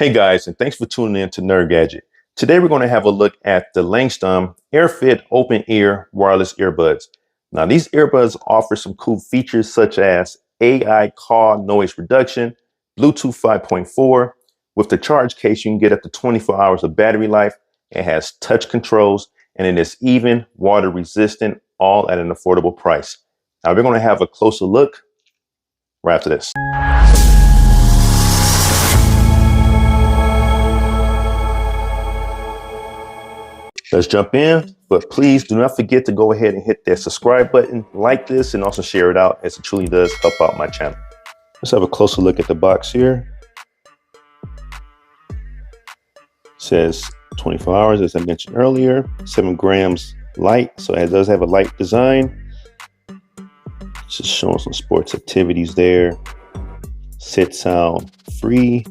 Hey guys, and thanks for tuning in to Nerd Gadget. Today we're going to have a look at the Langsdom AirFit open ear wireless earbuds. Now these earbuds offer some cool features such as AI call noise reduction, Bluetooth 5.4. With the charge case, you can get up to 24 hours of battery life. It has touch controls and it is even water resistant, all at an affordable price. Now we're going to have a closer look right after this. Let's jump in, but please do not forget to go ahead and hit that subscribe button, like this, and also share it out, as it truly does help out my channel. Let's have a closer look at the box here. It says 24 hours, as I mentioned earlier, 7 grams light, so it does have a light design. It's just showing some sports activities there. Sit sound free.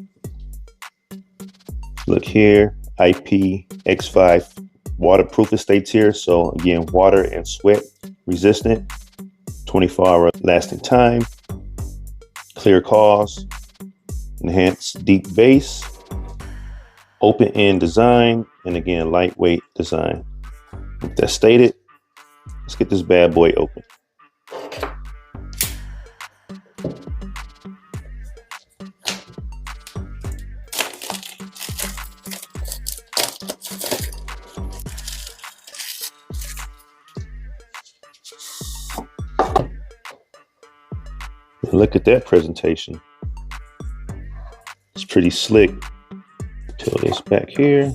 Look here, IPX5 waterproof, it states here. So again, water and sweat resistant, 24-hour lasting time, clear calls, enhanced deep bass, open end design, and again, lightweight design. With that stated, let's get this bad boy open. Look at that presentation. It's pretty slick. Till this back here.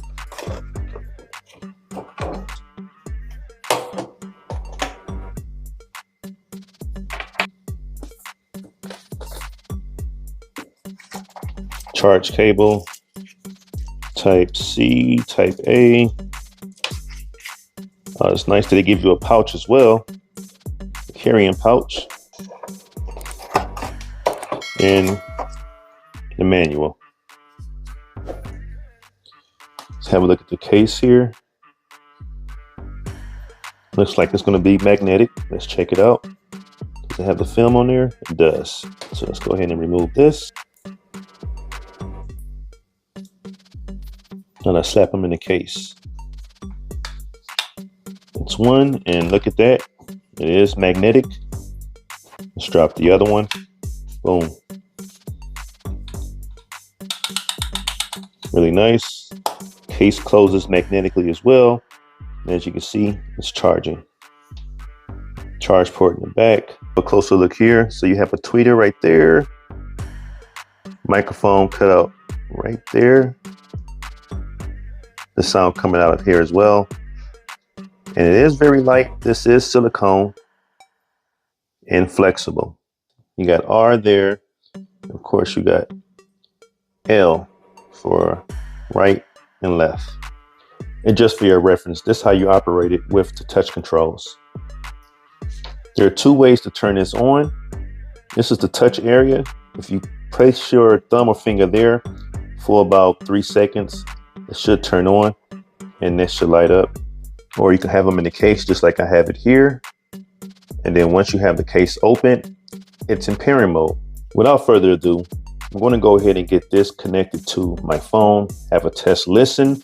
Charge cable, type C, type A. It's nice that they give you a pouch as well, a carrying pouch. In the manual. Let's have a look at the case here. Looks like it's going to be magnetic. Let's check it out. Does it have the film on there? It does. So let's go ahead and remove this. Now let's slap them in the case. It's one, and look at that. It is magnetic. Let's drop the other one. Boom. Really nice. Case closes magnetically as well. And as you can see, it's charging. Charge port in the back. A closer look here. So you have a tweeter right there. Microphone cut out right there. The sound coming out of here as well. And it is very light. This is silicone and flexible. You got R there. Of course, you got L for right and left. And just for your reference, this is how you operate it with the touch controls. There are 2 ways to turn this on. This is the touch area. If you place your thumb or finger there for about 3 seconds, it should turn on and this should light up. Or you can have them in the case just like I have it here. And then once you have the case open, it's in pairing mode. Without further ado, I'm going to go ahead and get this connected to my phone, have a test listen,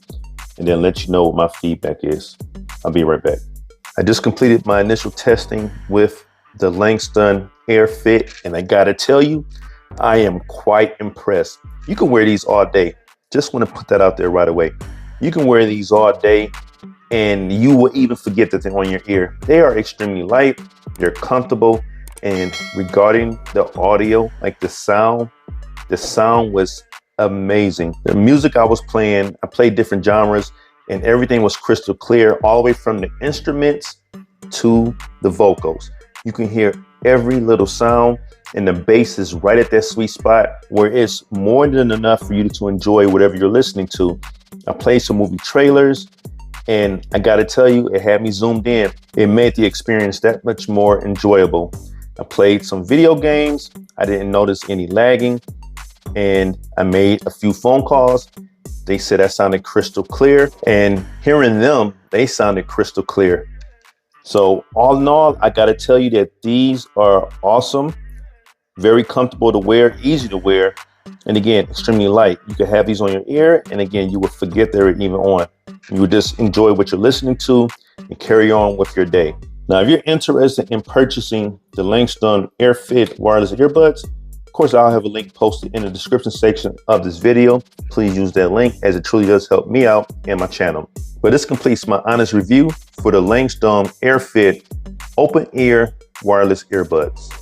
and then let you know what my feedback is. I'll be right back. I just completed my initial testing with the Langsdom AirFit, and I gotta tell you, I am quite impressed. You can wear these all day. Just want to put that out there right away. You can wear these all day and you will even forget that they're on your ear. They are extremely light, they're comfortable. And regarding the audio, like the sound was amazing. The music I was playing, I played different genres and everything was crystal clear, all the way from the instruments to the vocals. You can hear every little sound and the bass is right at that sweet spot where it's more than enough for you to enjoy whatever you're listening to. I played some movie trailers and I gotta tell you, it had me zoomed in. It made the experience that much more enjoyable. I played some video games. I didn't notice any lagging, and I made a few phone calls. They said I sounded crystal clear, and hearing them, they sounded crystal clear. So all in all, I gotta tell you that these are awesome, very comfortable to wear, easy to wear, And again, extremely light. You can have these on your ear, and again, you would forget they were even on. You would just enjoy what you're listening to and carry on with your day. Now, if you're interested in purchasing the Langsdom AirFit wireless earbuds, of course, I'll have a link posted in the description section of this video. Please use that link, as it truly does help me out and my channel. But this completes my honest review for the Langsdom AirFit open ear wireless earbuds.